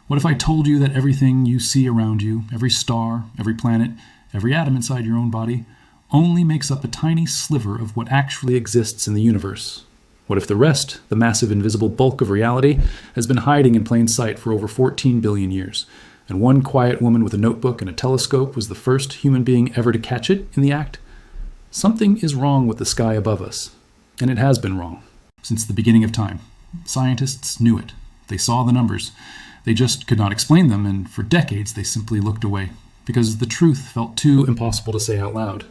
What if I told you that everything you see around you, every star, every planet, every atom inside your own body, only makes up a tiny sliver of what actually exists in the universe? What if the rest, the massive invisible bulk of reality, has been hiding in plain sight for over 14 billion years, and one quiet woman with a notebook and a telescope was the first human being ever to catch it in the act? Something is wrong with the sky above us, and it has been wrong since the beginning of time. Scientists knew it. They saw the numbers. They just could not explain them, and for decades they simply looked away, because the truth felt too impossible to say out loud.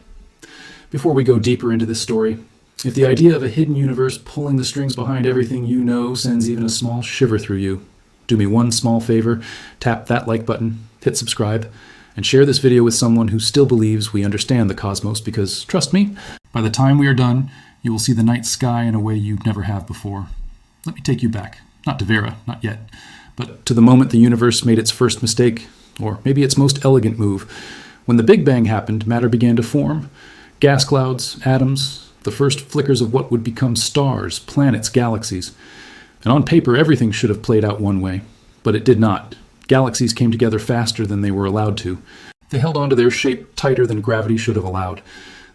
Before we go deeper into this story, if the idea of a hidden universe pulling the strings behind everything you know sends even a small shiver through you, do me one small favor, tap that like button, hit subscribe, and share this video with someone who still believes we understand the cosmos, because, trust me, by the time we are done, you will see the night sky in a way you never have before. Let me take you back, not to Vera, not yet, but to the moment the universe made its first mistake, or maybe its most elegant move. When the Big Bang happened, matter began to form. Gas clouds, atoms, the first flickers of what would become stars, planets, galaxies. And on paper, everything should have played out one way, but it did not. Galaxies came together faster than they were allowed to. They held onto their shape tighter than gravity should have allowed.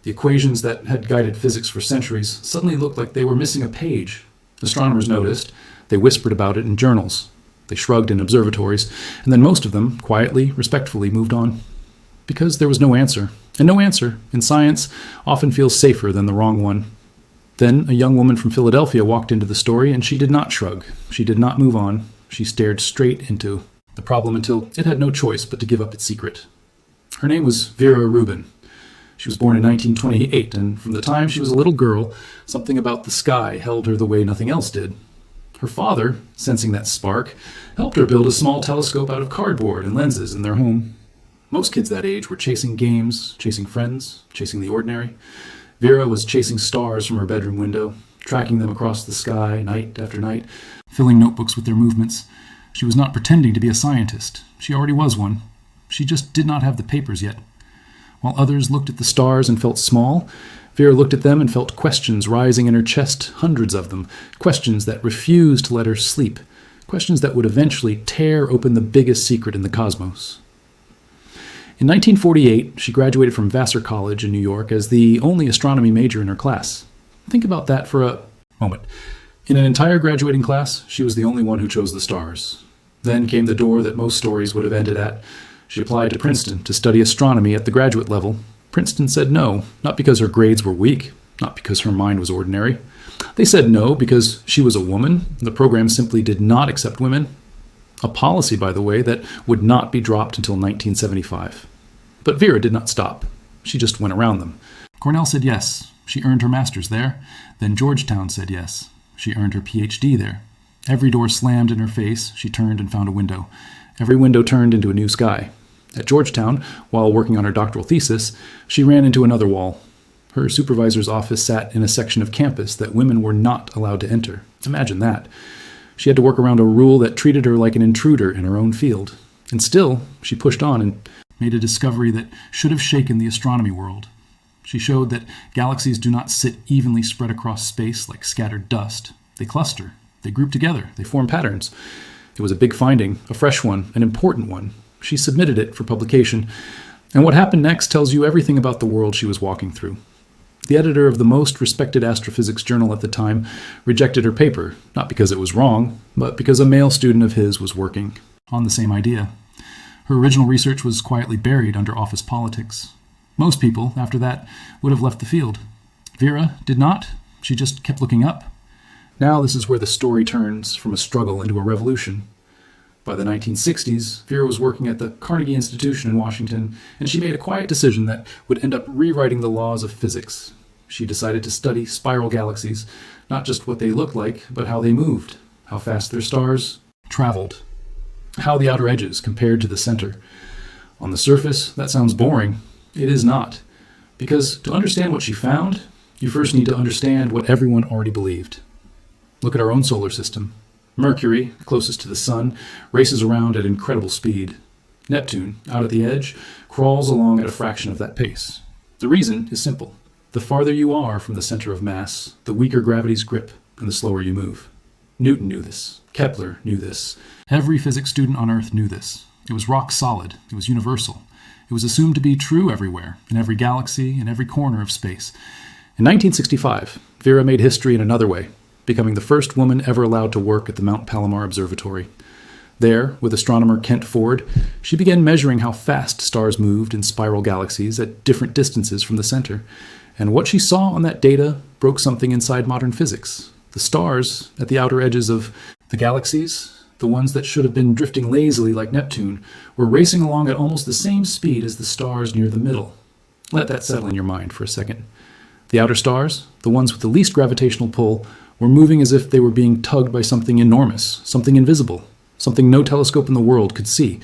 The equations that had guided physics for centuries suddenly looked like they were missing a page. Astronomers noticed. They whispered about it in journals. They shrugged in observatories, and then most of them, quietly, respectfully, moved on. Because there was no answer. And no answer, in science, often feels safer than the wrong one. Then a young woman from Philadelphia walked into the story, and she did not shrug. She did not move on. She stared straight into the problem until it had no choice but to give up its secret. Her name was Vera Rubin. She was born in 1928, and from the time she was a little girl, something about the sky held her the way nothing else did. Her father, sensing that spark, helped her build a small telescope out of cardboard and lenses in their home. Most kids that age were chasing games, chasing friends, chasing the ordinary. Vera was chasing stars from her bedroom window, tracking them across the sky night after night, filling notebooks with their movements. She was not pretending to be a scientist. She already was one. She just did not have the papers yet. While others looked at the stars and felt small, Vera looked at them and felt questions rising in her chest, hundreds of them, questions that refused to let her sleep, questions that would eventually tear open the biggest secret in the cosmos. In 1948, she graduated from Vassar College in New York as the only astronomy major in her class. Think about that for a moment. In an entire graduating class, she was the only one who chose the stars. Then came the door that most stories would have ended at. She applied to Princeton to study astronomy at the graduate level. Princeton said no, not because her grades were weak, not because her mind was ordinary. They said no because she was a woman. The program simply did not accept women. A policy, by the way, that would not be dropped until 1975. But Vera did not stop. She just went around them. Cornell said yes. She earned her master's there. Then Georgetown said yes. She earned her PhD there. Every door slammed in her face. She turned and found a window. Every window turned into a new sky. At Georgetown, while working on her doctoral thesis, she ran into another wall. Her supervisor's office sat in a section of campus that women were not allowed to enter. Imagine that. She had to work around a rule that treated her like an intruder in her own field. And still, she pushed on and made a discovery that should have shaken the astronomy world. She showed that galaxies do not sit evenly spread across space like scattered dust. They cluster. They group together. They form patterns. It was a big finding, a fresh one, an important one. She submitted it for publication. And what happened next tells you everything about the world she was walking through. The editor of the most respected astrophysics journal at the time rejected her paper, not because it was wrong, but because a male student of his was working on the same idea. Her original research was quietly buried under office politics. Most people, after that, would have left the field. Vera did not. She just kept looking up. Now this is where the story turns from a struggle into a revolution. By the 1960s, Vera was working at the Carnegie Institution in Washington, and she made a quiet decision that would end up rewriting the laws of physics. She decided to study spiral galaxies, not just what they looked like, but how they moved, how fast their stars traveled, how the outer edges compared to the center. On the surface, that sounds boring. It is not. Because to understand what she found, you first need to understand what everyone already believed. Look at our own solar system. Mercury, closest to the sun, races around at incredible speed. Neptune, out at the edge, crawls along at a fraction of that pace. The reason is simple. The farther you are from the center of mass, the weaker gravity's grip, and the slower you move. Newton knew this. Kepler knew this. Every physics student on Earth knew this. It was rock solid. It was universal. It was assumed to be true everywhere, in every galaxy, in every corner of space. In 1965, Vera made history in another way, becoming the first woman ever allowed to work at the Mount Palomar Observatory. There, with astronomer Kent Ford, she began measuring how fast stars moved in spiral galaxies at different distances from the center. And what she saw on that data broke something inside modern physics. The stars at the outer edges of the galaxies, the ones that should have been drifting lazily like Neptune, were racing along at almost the same speed as the stars near the middle. Let that settle in your mind for a second. The outer stars, the ones with the least gravitational pull, were moving as if they were being tugged by something enormous, something invisible, something no telescope in the world could see.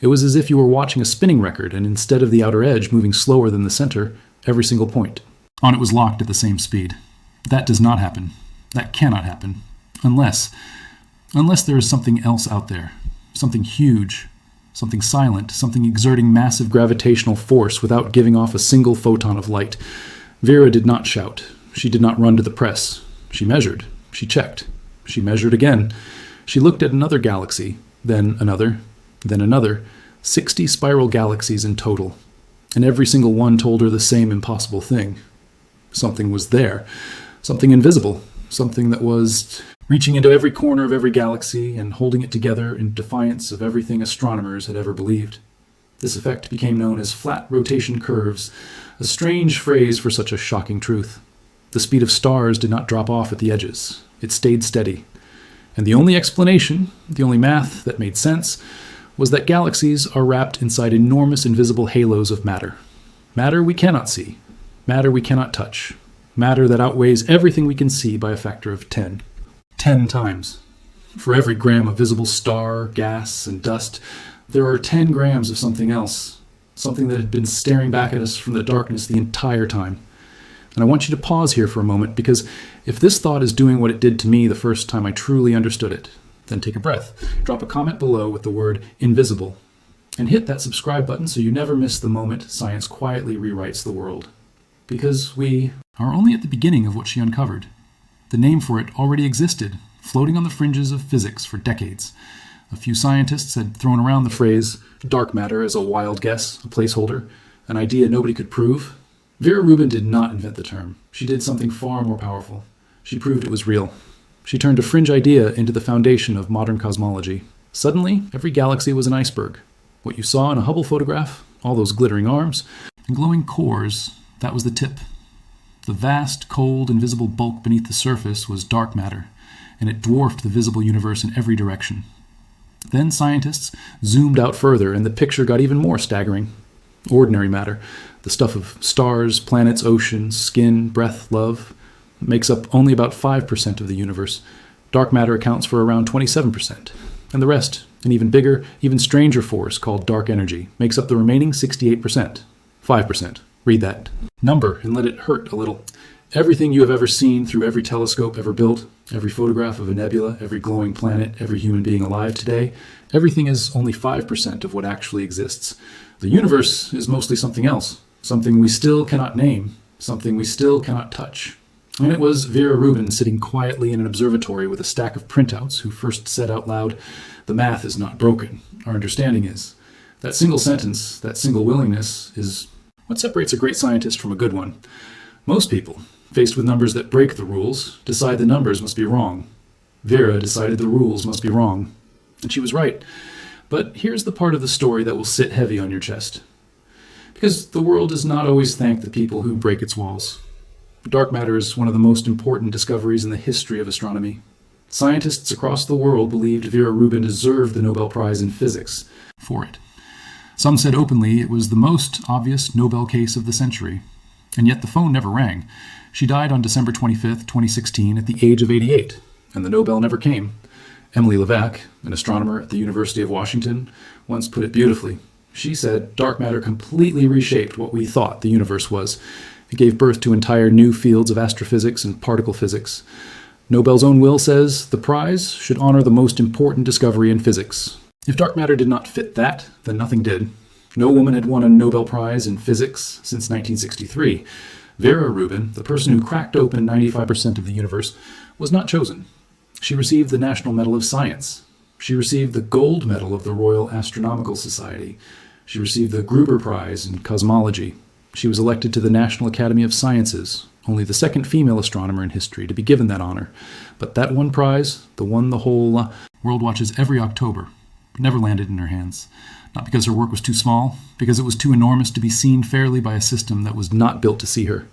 It was as if you were watching a spinning record, and instead of the outer edge moving slower than the center, every single point on it was locked at the same speed. That does not happen. That cannot happen. Unless there is something else out there. Something huge. Something silent. Something exerting massive gravitational force without giving off a single photon of light. Vera did not shout. She did not run to the press. She measured. She checked. She measured again. She looked at another galaxy, then another, then another. 60 spiral galaxies in total. And every single one told her the same impossible thing. Something was there. Something invisible. Something that was reaching into every corner of every galaxy and holding it together in defiance of everything astronomers had ever believed. This effect became known as flat rotation curves, a strange phrase for such a shocking truth. The speed of stars did not drop off at the edges. It stayed steady. And the only explanation, the only math that made sense, was that galaxies are wrapped inside enormous invisible halos of matter. Matter we cannot see. Matter we cannot touch. Matter that outweighs everything we can see by a factor of 10. 10 times. For every gram of visible star, gas, and dust, there are 10 grams of something else. Something that had been staring back at us from the darkness the entire time. And I want you to pause here for a moment, because if this thought is doing what it did to me the first time I truly understood it, then take a breath. Drop a comment below with the word invisible. And hit that subscribe button so you never miss the moment science quietly rewrites the world. Because we are only at the beginning of what she uncovered. The name for it already existed, floating on the fringes of physics for decades. A few scientists had thrown around the phrase dark matter as a wild guess, a placeholder, an idea nobody could prove. Vera Rubin did not invent the term. She did something far more powerful. She proved it was real. She turned a fringe idea into the foundation of modern cosmology. Suddenly, every galaxy was an iceberg. What you saw in a Hubble photograph, all those glittering arms and glowing cores, that was the tip. The vast, cold, invisible bulk beneath the surface was dark matter, and it dwarfed the visible universe in every direction. Then scientists zoomed out further, and the picture got even more staggering. Ordinary matter, the stuff of stars, planets, oceans, skin, breath, love, makes up only about 5% of the universe. Dark matter accounts for around 27%. And the rest, an even bigger, even stranger force called dark energy, makes up the remaining 68%. 5%. Read that number and let it hurt a little. Everything you have ever seen through every telescope ever built, every photograph of a nebula, every glowing planet, every human being alive today, everything is only 5% of what actually exists. The universe is mostly something else, something we still cannot name, something we still cannot touch. And it was Vera Rubin sitting quietly in an observatory with a stack of printouts who first said out loud, "The math is not broken. Our understanding is." That single sentence, that single willingness, is what separates a great scientist from a good one. Most people, faced with numbers that break the rules, decide the numbers must be wrong. Vera decided the rules must be wrong. And she was right. But here's the part of the story that will sit heavy on your chest. Because the world does not always thank the people who break its walls. Dark matter is one of the most important discoveries in the history of astronomy. Scientists across the world believed Vera Rubin deserved the Nobel Prize in Physics for it. Some said openly it was the most obvious Nobel case of the century. And yet the phone never rang. She died on December 25th, 2016, at the age of 88, and the Nobel never came. Emily Levac, an astronomer at the University of Washington, once put it beautifully. She said dark matter completely reshaped what we thought the universe was. It gave birth to entire new fields of astrophysics and particle physics. Nobel's own will says the prize should honor the most important discovery in physics. If dark matter did not fit that, then nothing did. No woman had won a Nobel Prize in physics since 1963. Vera Rubin, the person who cracked open 95% of the universe, was not chosen. She received the National Medal of Science. She received the Gold Medal of the Royal Astronomical Society. She received the Gruber Prize in Cosmology. She was elected to the National Academy of Sciences, only the second female astronomer in history to be given that honor. But that one prize, the one the whole world watches every October, never landed in her hands. Not because her work was too small, because it was too enormous to be seen fairly by a system that was not built to see her.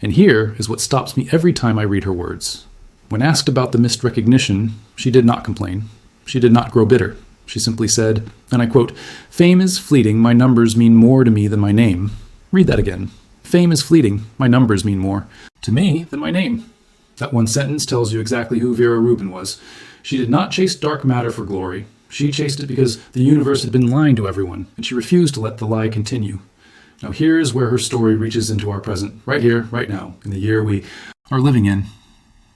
And here is what stops me every time I read her words. When asked about the missed recognition, she did not complain. She did not grow bitter. She simply said, and I quote, "Fame is fleeting, my numbers mean more to me than my name." Read that again. Fame is fleeting, my numbers mean more to me than my name. That one sentence tells you exactly who Vera Rubin was. She did not chase dark matter for glory. She chased it because the universe had been lying to everyone, and she refused to let the lie continue. Now here is where her story reaches into our present, right here, right now, in the year we are living in.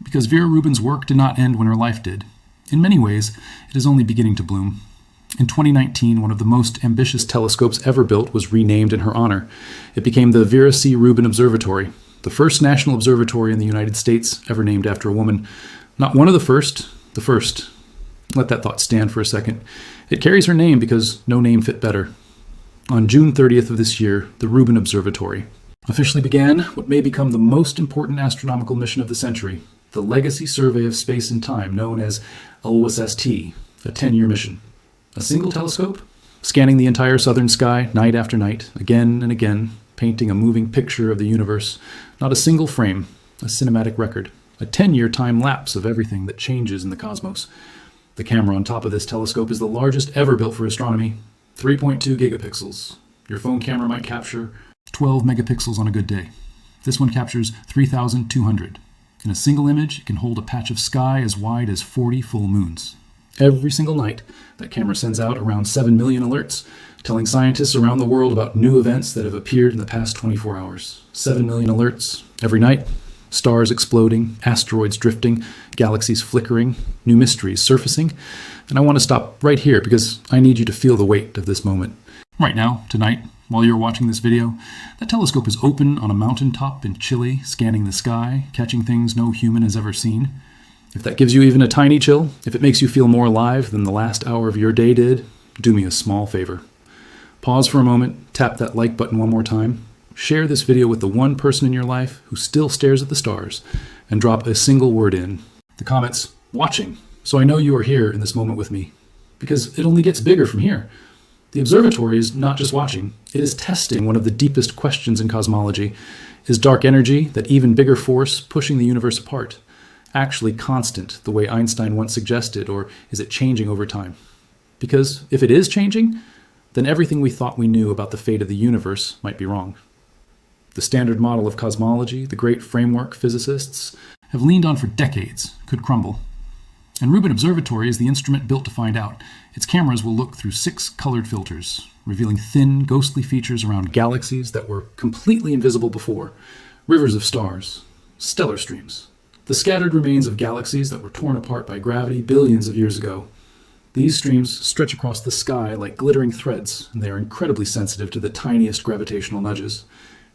Because Vera Rubin's work did not end when her life did. In many ways, it is only beginning to bloom. In 2019, one of the most ambitious telescopes ever built was renamed in her honor. It became the Vera C. Rubin Observatory, the first national observatory in the United States ever named after a woman. Not one of the first. Let that thought stand for a second. It carries her name because no name fit better. On June 30th of this year, the Rubin Observatory officially began what may become the most important astronomical mission of the century, the Legacy Survey of Space and Time, known as LSST, a 10-year mission. A single telescope, scanning the entire southern sky night after night, again and again, painting a moving picture of the universe. Not a single frame, a cinematic record, a 10-year time-lapse of everything that changes in the cosmos. The camera on top of this telescope is the largest ever built for astronomy, 3.2 gigapixels. Your phone camera might capture 12 megapixels on a good day. This one captures 3,200. In a single image, it can hold a patch of sky as wide as 40 full moons. Every single night, that camera sends out around 7 million alerts, telling scientists around the world about new events that have appeared in the past 24 hours. 7 million alerts every night. Stars exploding, asteroids drifting, galaxies flickering, new mysteries surfacing. And I want to stop right here because I need you to feel the weight of this moment. Right now, tonight, while you're watching this video, that telescope is open on a mountaintop in Chile, scanning the sky, catching things no human has ever seen. If that gives you even a tiny chill, if it makes you feel more alive than the last hour of your day did, do me a small favor. Pause for a moment, tap that like button one more time, share this video with the one person in your life who still stares at the stars, and drop a single word in the comments, "watching," so I know you are here in this moment with me. Because it only gets bigger from here. The observatory is not just watching, it is testing one of the deepest questions in cosmology. Is dark energy, that even bigger force pushing the universe apart, actually constant the way Einstein once suggested, or is it changing over time? Because if it is changing, then everything we thought we knew about the fate of the universe might be wrong. The standard model of cosmology, the great framework physicists have leaned on for decades, could crumble. And Rubin Observatory is the instrument built to find out. Its cameras will look through 6 colored filters, revealing thin, ghostly features around galaxies that were completely invisible before, rivers of stars, stellar streams, the scattered remains of galaxies that were torn apart by gravity billions of years ago. These streams stretch across the sky like glittering threads, and they are incredibly sensitive to the tiniest gravitational nudges.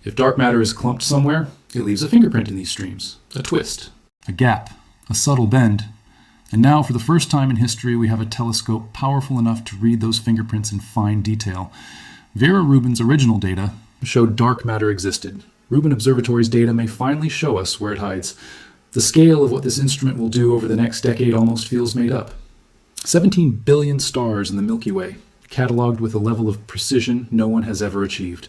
If dark matter is clumped somewhere, it leaves a fingerprint in these streams, a twist, a gap, a subtle bend. And now, for the first time in history, we have a telescope powerful enough to read those fingerprints in fine detail. Vera Rubin's original data showed dark matter existed. Rubin Observatory's data may finally show us where it hides. The scale of what this instrument will do over the next decade almost feels made up. 17 billion stars in the Milky Way, cataloged with a level of precision no one has ever achieved.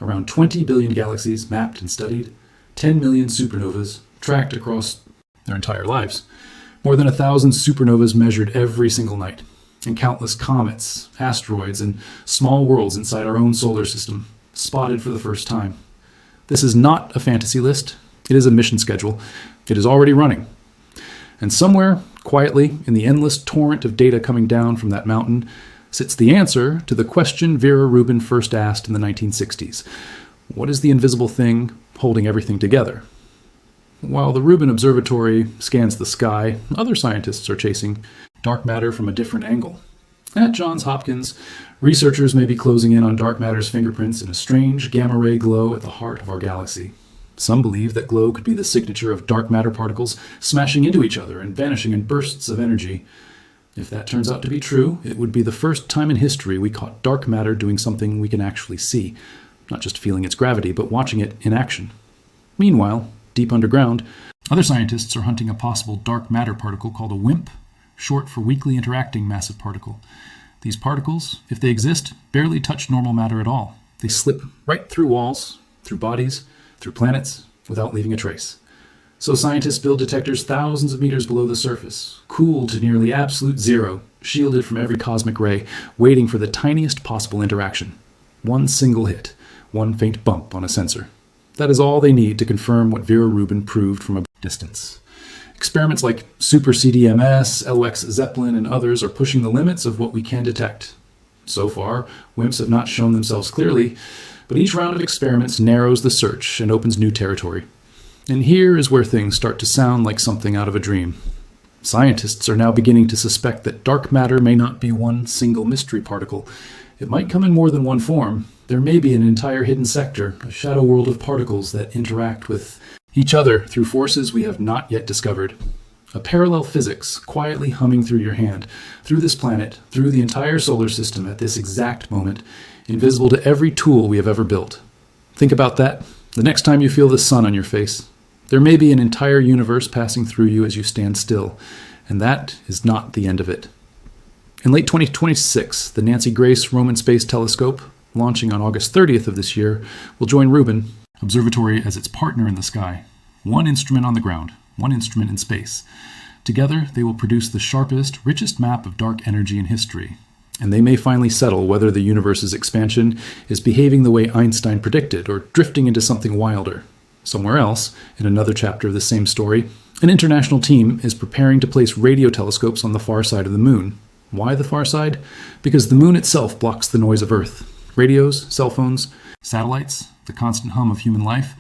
Around 20 billion galaxies mapped and studied, 10 million supernovas tracked across their entire lives. More than 1,000 supernovas measured every single night, and countless comets, asteroids, and small worlds inside our own solar system, spotted for the first time. This is not a fantasy list. It is a mission schedule. It is already running. And somewhere, quietly, in the endless torrent of data coming down from that mountain, sits the answer to the question Vera Rubin first asked in the 1960s. What is the invisible thing holding everything together? While the Rubin Observatory scans the sky, other scientists are chasing dark matter from a different angle. At Johns Hopkins, researchers may be closing in on dark matter's fingerprints in a strange gamma-ray glow at the heart of our galaxy. Some believe that glow could be the signature of dark matter particles smashing into each other and vanishing in bursts of energy. If that turns out to be true, it would be the first time in history we caught dark matter doing something we can actually see, not just feeling its gravity, but watching it in action. Meanwhile, deep underground, other scientists are hunting a possible dark matter particle called a WIMP, short for weakly interacting massive particle. These particles, if they exist, barely touch normal matter at all. They slip right through walls, through bodies, through planets, without leaving a trace. So scientists build detectors thousands of meters below the surface, cooled to nearly absolute zero, shielded from every cosmic ray, waiting for the tiniest possible interaction. One single hit, one faint bump on a sensor. That is all they need to confirm what Vera Rubin proved from a distance. Experiments like Super CDMS, LOX Zeppelin, and others are pushing the limits of what we can detect. So far, WIMPs have not shown themselves clearly, but each round of experiments narrows the search and opens new territory. And here is where things start to sound like something out of a dream. Scientists are now beginning to suspect that dark matter may not be one single mystery particle. It might come in more than one form. There may be an entire hidden sector, a shadow world of particles that interact with each other through forces we have not yet discovered. A parallel physics quietly humming through your hand, through this planet, through the entire solar system at this exact moment, invisible to every tool we have ever built. Think about that the next time you feel the sun on your face. There may be an entire universe passing through you as you stand still, and that is not the end of it. In late 2026, the Nancy Grace Roman Space Telescope, launching on August 30th of this year, will join Rubin Observatory as its partner in the sky. One instrument on the ground, one instrument in space. Together, they will produce the sharpest, richest map of dark energy in history. And they may finally settle whether the universe's expansion is behaving the way Einstein predicted or drifting into something wilder. Somewhere else, in another chapter of the same story, an international team is preparing to place radio telescopes on the far side of the moon. Why the far side? Because the moon itself blocks the noise of Earth. Radios, cell phones, satellites, the constant hum of human life,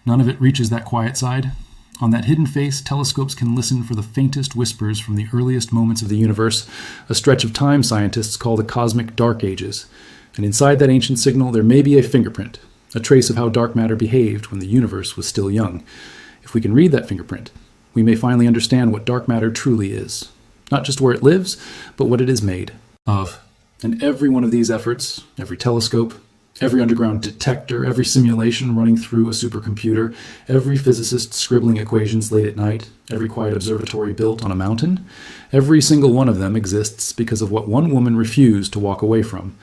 none of it reaches that quiet side. On that hidden face, telescopes can listen for the faintest whispers from the earliest moments of the universe, a stretch of time scientists call the cosmic dark ages. And inside that ancient signal, there may be a fingerprint, a trace of how dark matter behaved when the universe was still young. If we can read that fingerprint, we may finally understand what dark matter truly is. Not just where it lives, but what it is made of. And every one of these efforts, every telescope, every underground detector, every simulation running through a supercomputer, every physicist scribbling equations late at night, every quiet observatory built on a mountain, every single one of them exists because of what one woman refused to walk away from.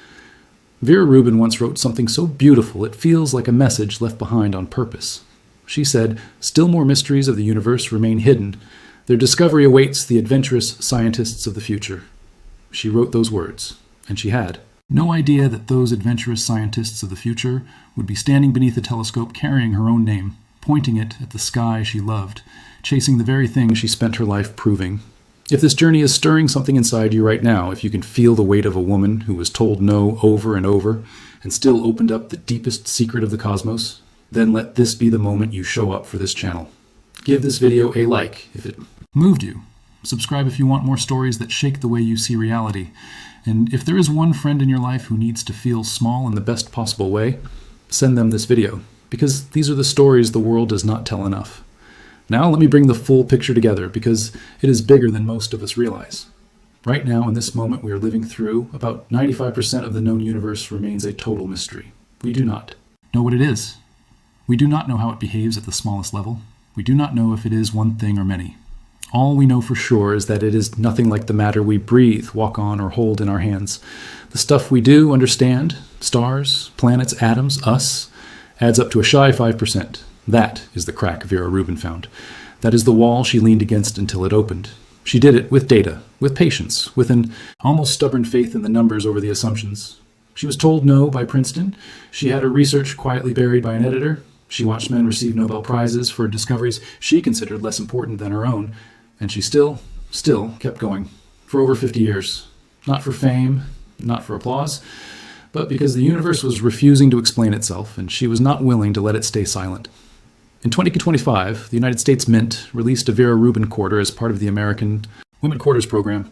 Vera Rubin once wrote something so beautiful it feels like a message left behind on purpose. She said, "Still more mysteries of the universe remain hidden. Their discovery awaits the adventurous scientists of the future." She wrote those words, and she had no idea that those adventurous scientists of the future would be standing beneath a telescope carrying her own name, pointing it at the sky she loved, chasing the very thing she spent her life proving. If this journey is stirring something inside you right now, if you can feel the weight of a woman who was told no over and over and still opened up the deepest secret of the cosmos, then let this be the moment you show up for this channel. Give this video a like if it moved you. Subscribe if you want more stories that shake the way you see reality. And if there is one friend in your life who needs to feel small in the best possible way, send them this video, because these are the stories the world does not tell enough. Now let me bring the full picture together, because it is bigger than most of us realize. Right now, in this moment we are living through, about 95% of the known universe remains a total mystery. We do not know what it is. We do not know how it behaves at the smallest level. We do not know if it is one thing or many. All we know for sure is that it is nothing like the matter we breathe, walk on, or hold in our hands. The stuff we do understand, stars, planets, atoms, us, adds up to a shy 5%. That is the crack Vera Rubin found. That is the wall she leaned against until it opened. She did it with data, with patience, with an almost stubborn faith in the numbers over the assumptions. She was told no by Princeton. She had her research quietly buried by an editor. She watched men receive Nobel Prizes for discoveries she considered less important than her own. And she still kept going for over 50 years. Not for fame, not for applause, but because the universe was refusing to explain itself, and she was not willing to let it stay silent. In 2025, the United States Mint released a Vera Rubin quarter as part of the American Women Quarters program.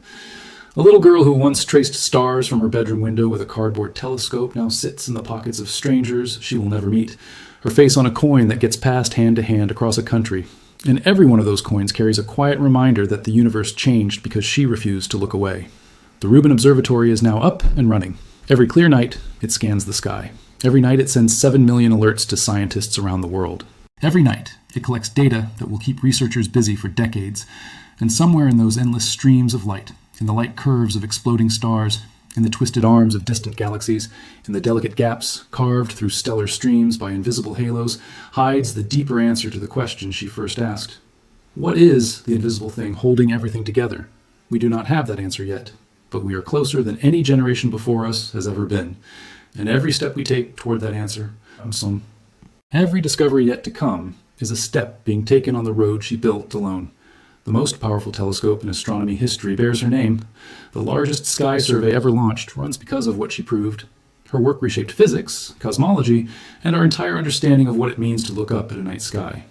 A little girl who once traced stars from her bedroom window with a cardboard telescope now sits in the pockets of strangers she will never meet, her face on a coin that gets passed hand to hand across a country. And every one of those coins carries a quiet reminder that the universe changed because she refused to look away. The Rubin Observatory is now up and running. Every clear night, it scans the sky. Every night, it sends 7 million alerts to scientists around the world. Every night, it collects data that will keep researchers busy for decades. And somewhere in those endless streams of light, in the light curves of exploding stars, in the twisted arms of distant galaxies, in the delicate gaps carved through stellar streams by invisible halos, hides the deeper answer to the question she first asked. What is the invisible thing holding everything together? We do not have that answer yet, but we are closer than any generation before us has ever been. And every step we take toward that answer comes some. Every discovery yet to come is a step being taken on the road she built alone. The most powerful telescope in astronomy history bears her name. The largest sky survey ever launched runs because of what she proved. Her work reshaped physics, cosmology, and our entire understanding of what it means to look up at a night sky.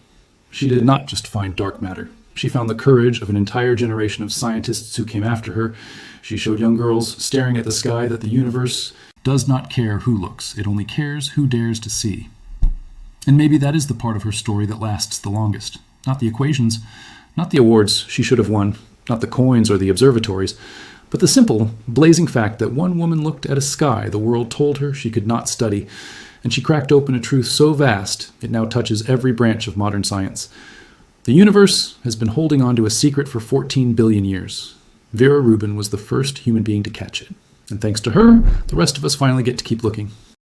She did not just find dark matter. She found the courage of an entire generation of scientists who came after her. She showed young girls staring at the sky that the universe does not care who looks. It only cares who dares to see. And maybe that is the part of her story that lasts the longest. Not the equations, not the awards she should have won, not the coins or the observatories, but the simple, blazing fact that one woman looked at a sky the world told her she could not study, and she cracked open a truth so vast it now touches every branch of modern science. The universe has been holding on to a secret for 14 billion years. Vera Rubin was the first human being to catch it. And thanks to her, the rest of us finally get to keep looking.